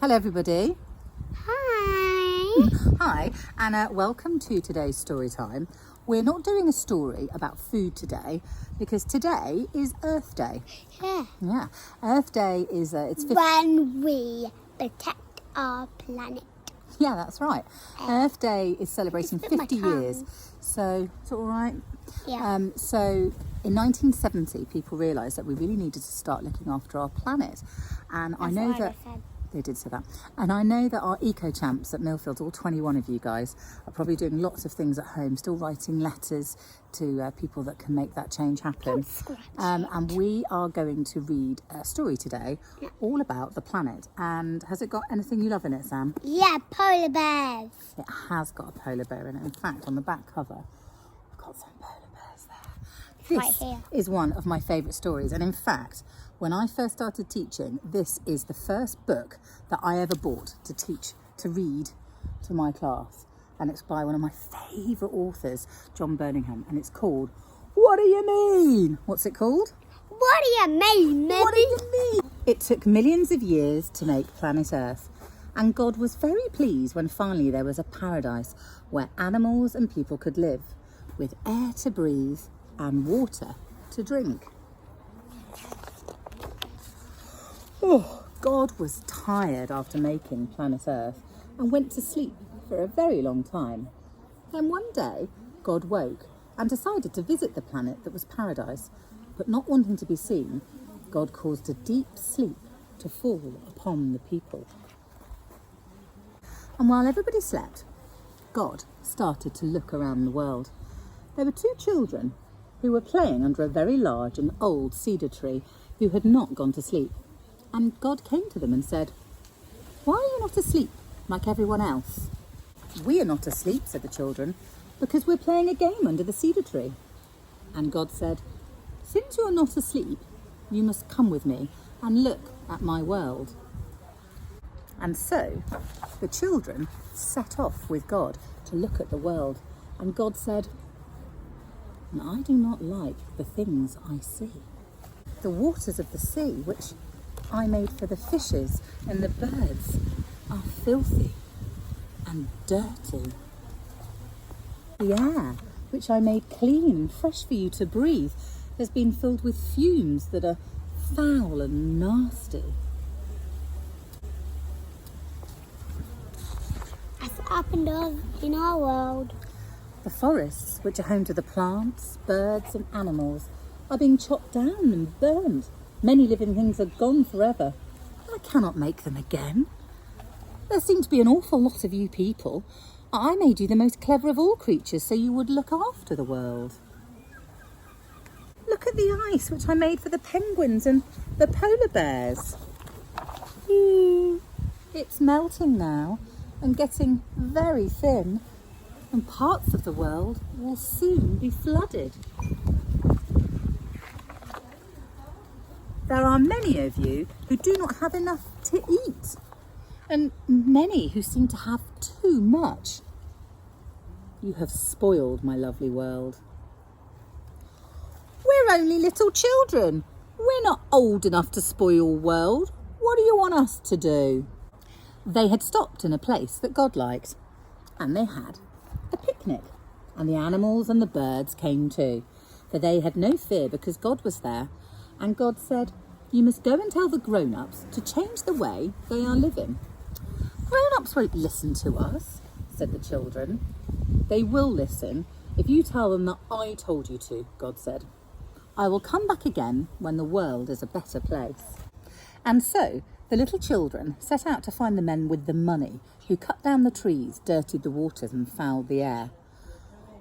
Hello everybody. Hi. Hi, and welcome to today's story time. We're not doing a story about food today because today is Earth Day. Yeah, Earth Day is it's When we protect our planet. Yeah, that's right. Earth Day is celebrating Just bit my 50 tongue. years. So, is it all right? Yeah. So in 1970, people realised that we really needed to start looking after our planet. And I know what I that said. they did say that. And I know that our eco champs at Millfield, all 21 of you guys, are probably doing lots of things at home, still writing letters to people that can make that change happen. And we are going to read a story today all about the planet. And has it got anything you love in it, Sam? Yeah, polar bears. It has got a polar bear in it. In fact, on the back cover, we've got some polar bears there. Right This here. is one of my favourite stories. And in fact, when I first started teaching, this is the first book that I ever bought to teach, to read to my class. And it's by one of my favourite authors, John Birmingham. And it's called Whaddayamean. What's it called? What do you mean, What do you mean? It took millions of years to make planet Earth. And God was very pleased when finally there was a paradise where animals and people could live, with air to breathe and water to drink. Oh, God was tired after making planet Earth and went to sleep for a very long time. Then one day, God woke and decided to visit the planet that was paradise, but not wanting to be seen, God caused a deep sleep to fall upon the people. And while everybody slept, God started to look around the world. There were two children who were playing under a very large and old cedar tree who had not gone to sleep. And God came to them and said, "Why are you not asleep like everyone else?" "We are not asleep," said the children, "because we're playing a game under the cedar tree." And God said, "Since you are not asleep, you must come with me and look at my world." And so the children set off with God to look at the world. And God said, "I do not like the things I see. The waters of the sea, which I made for the fishes and the birds, are filthy and dirty. The air, which I made clean and fresh for you to breathe, has been filled with fumes that are foul and nasty." That's happened in our world. The forests, which are home to the plants, birds and animals, are being chopped down and burned. Many living things are gone forever. I cannot make them again. There seem to be an awful lot of you people. I made you the most clever of all creatures so you would look after the world. Look at the ice which I made for the penguins and the polar bears. It's melting now and getting very thin, and parts of the world will soon be flooded. There are many of you who do not have enough to eat, and many who seem to have too much. You have spoiled my lovely world. We're only little children. We're not old enough to spoil world. What do you want us to do? They had stopped in a place that God liked, and they had a picnic. And the animals and the birds came too, for they had no fear because God was there. And God said, "You must go and tell the grown-ups to change the way they are living." "Grown-ups won't listen to us," said the children. "They will listen if you tell them that I told you to," God said. "I will come back again when the world is a better place." And so the little children set out to find the men with the money who cut down the trees, dirtied the waters and fouled the air.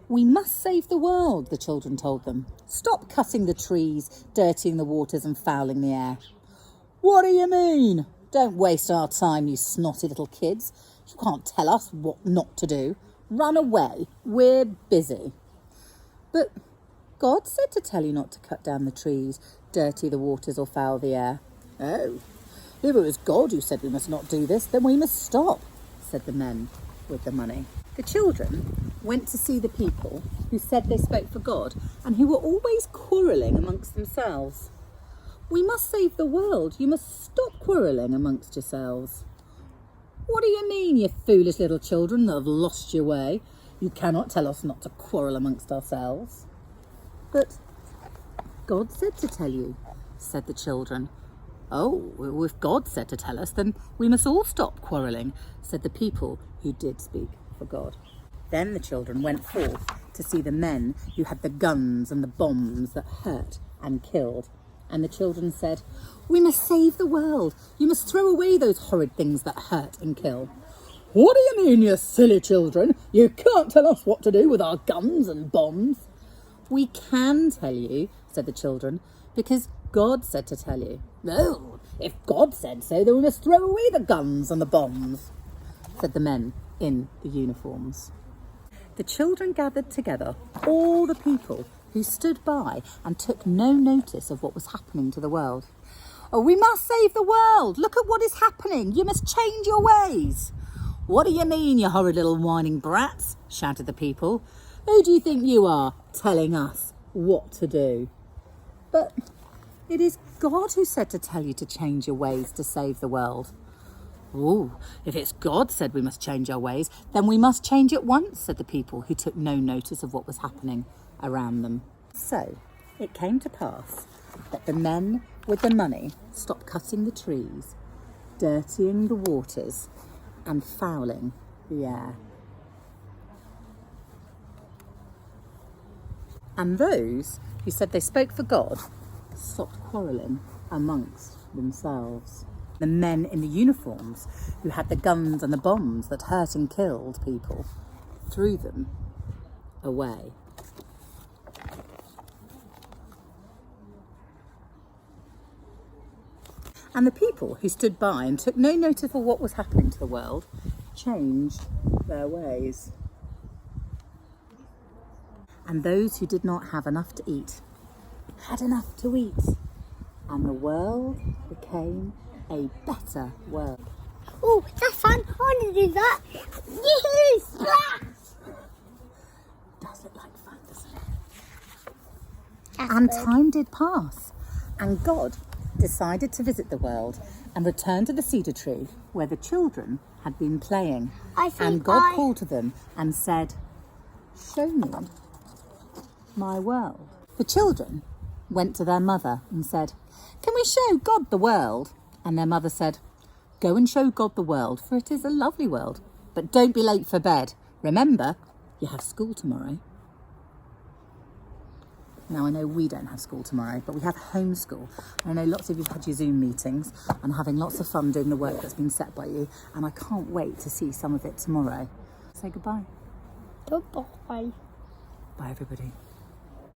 "We must save the world," the children told them. "Stop cutting the trees, dirtying the waters and fouling the air." "What do you mean? Don't waste our time, you snotty little kids. You can't tell us what not to do. Run away. We're busy." "But God said to tell you not to cut down the trees, dirty the waters or foul the air." "Oh, if it was God who said we must not do this, then we must stop," said the men with the money. The children went to see the people who said they spoke for God and who were always quarrelling amongst themselves. "We must save the world. You must stop quarrelling amongst yourselves." What do you mean, you foolish little children that have lost your way? You cannot tell us not to quarrel amongst ourselves. But God said to tell you, said the children. Oh, well, if God said to tell us, then we must all stop quarrelling, said the people who did speak for God. Then the children went forth to see the men who had the guns and the bombs that hurt and killed. And the children said, we must save the world. You must throw away those horrid things that hurt and kill. What do you mean, you silly children? You can't tell us what to do with our guns and bombs. We can tell you, said the children, because God said to tell you. No, if God said so, then we must throw away the guns and the bombs, said the men in the uniforms. The children gathered together all the people who stood by and took no notice of what was happening to the world. Oh, we must save the world. Look at what is happening. You must change your ways. What do you mean, you horrid little whining brats? Shouted the people. Who do you think you are, telling us what to do? But it is God who said to tell you to change your ways to save the world. Oh, if it's God said we must change our ways, then we must change at once, said the people who took no notice of what was happening around them. So it came to pass that the men with the money stopped cutting the trees, dirtying the waters, and fouling the air. And those who said they spoke for God stopped quarrelling amongst themselves. The men in the uniforms who had the guns and the bombs that hurt and killed people threw them away. And the people who stood by and took no notice of what was happening to the world changed their ways. And those who did not have enough to eat had enough to eat. And the world became a better world. Oh, that's fun. I want to do that. Yee-hoo, splash! Does look like fun, doesn't it? And time did pass, and God decided to visit the world and return to the cedar tree where the children had been playing. And God called to them and said, show me my world. The children went to their mother and said, can we show God the world? And their mother said, go and show God the world, for it is a lovely world. But don't be late for bed. Remember, you have school tomorrow. Now, I know we don't have school tomorrow, but we have homeschool. I know lots of you have had your Zoom meetings and having lots of fun doing the work that's been set by you, and I can't wait to see some of it tomorrow. Say goodbye. Goodbye. Bye, everybody.